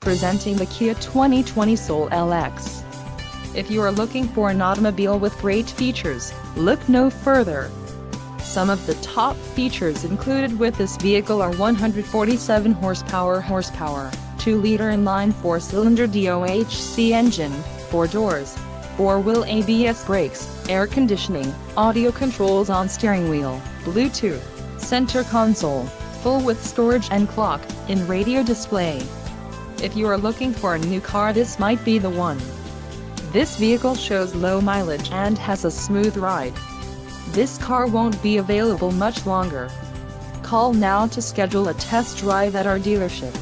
Presenting the Kia 2020 Soul LX. If you are looking for an automobile with great features, look no further. Some of the top features included with this vehicle are 147 horsepower, 2-liter inline 4-cylinder DOHC engine, 4 doors, 4-wheel ABS brakes, air conditioning, audio controls on steering wheel, Bluetooth, center console, full with storage and clock-in radio display. If you are looking for a new car, this might be the one. This vehicle shows low mileage and has a smooth ride. This car won't be available much longer. Call now to schedule a test drive at our dealership.